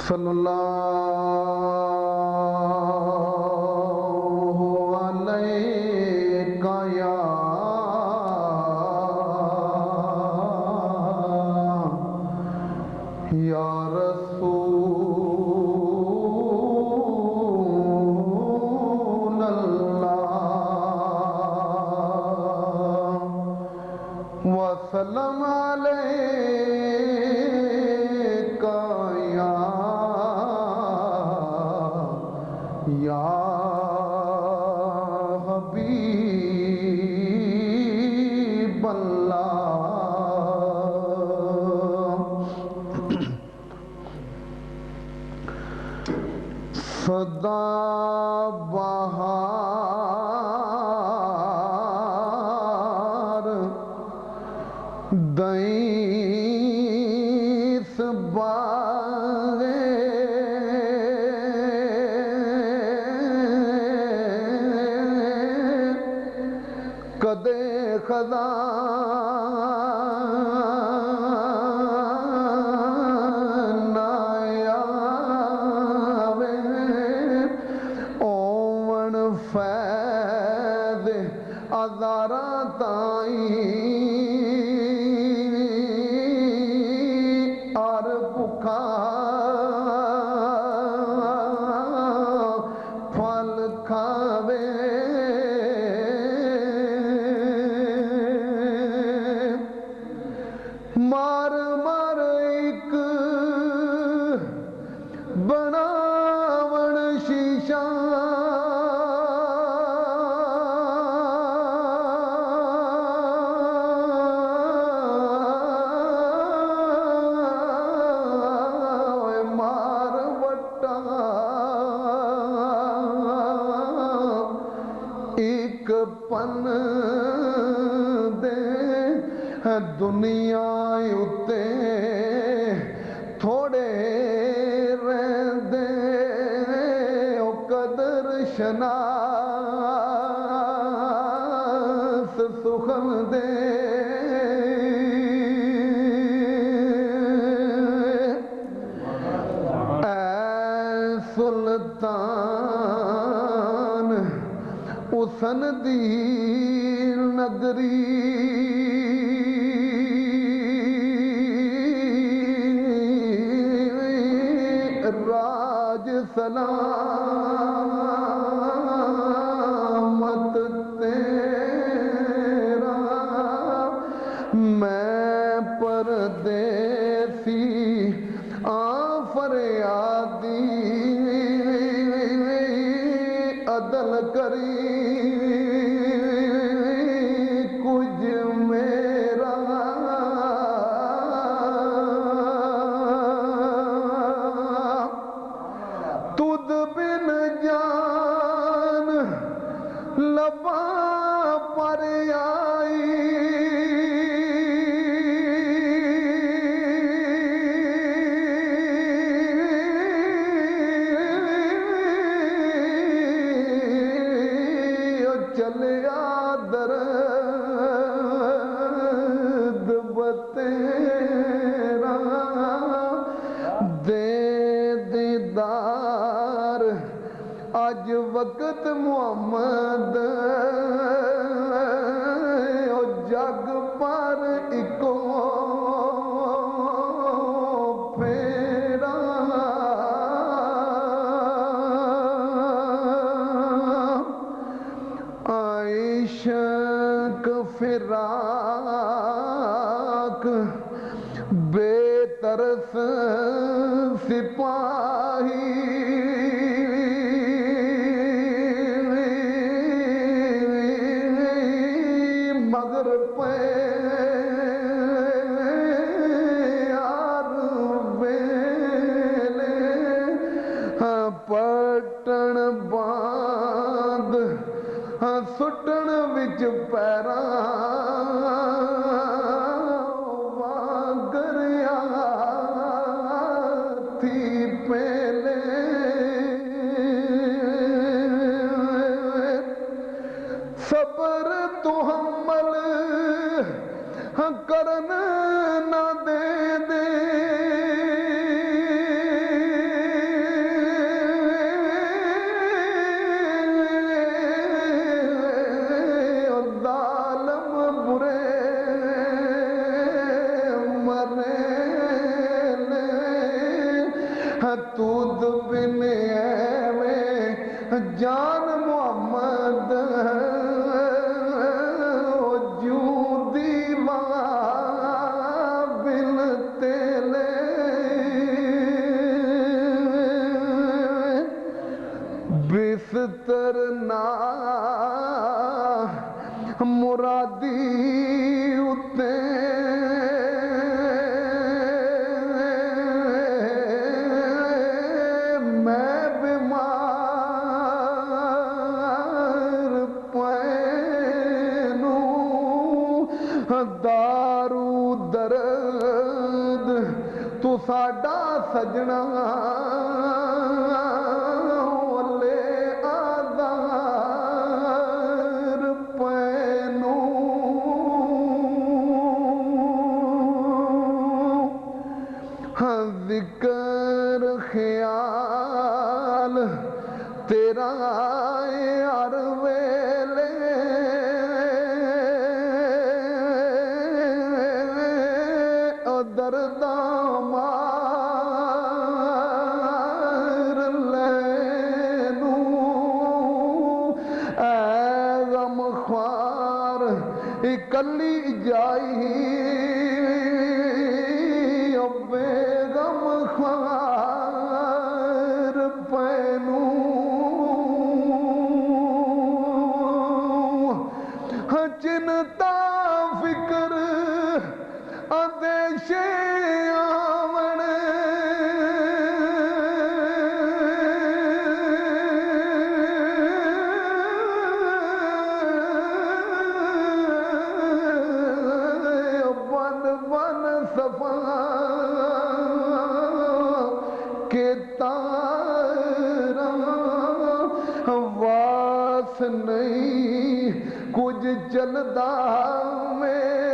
सल्लल्लाहु अलैका या रसूल अल्लाह वसल्लम अलैका या हबीब अल्लाह। सदा बहार दईस बागे कदे खदा फैद अज़ारा ताई और भुखा फल खावे मार मार एक बनावण शीशा एक पन दे दुनिया उत्ते थोड़े रहंदे ओ कदर शनास सुखन दे ऐ सुल्तान उसन दी नगरी राज सलामत तेरा मैं परदेसी फरियादी अदल करी कुछ मेरा तुद बिन जान लबा पर आई चलिया दर्द बतेरा दे दीदार अज वक्त मुहम्मद ओ जग पर इको फेरा आइशक फिराक बेतरस सिपाही मगर पे यार वेले पटन बांध सुटन विच पैरा वागरिया थी पहले सबर तो हमल करन ना दे दे तूद बिन एवें जान मोहम्मद जूं दीवा बिन तेले बिस्तर ना मुरादी उत्ते मैं बीमार पैनू दारू दर्द तू साडा सजना जिक्र ख्याल तेरा हर वेले दर्दा मार लैनू ऐ गम ख्वार इकल्ली जाई बेगम ख्वार पैनू चिंता फिक्र अंदेशे आवन बन बन सफा के तारा वास नहीं कुछ चलदा में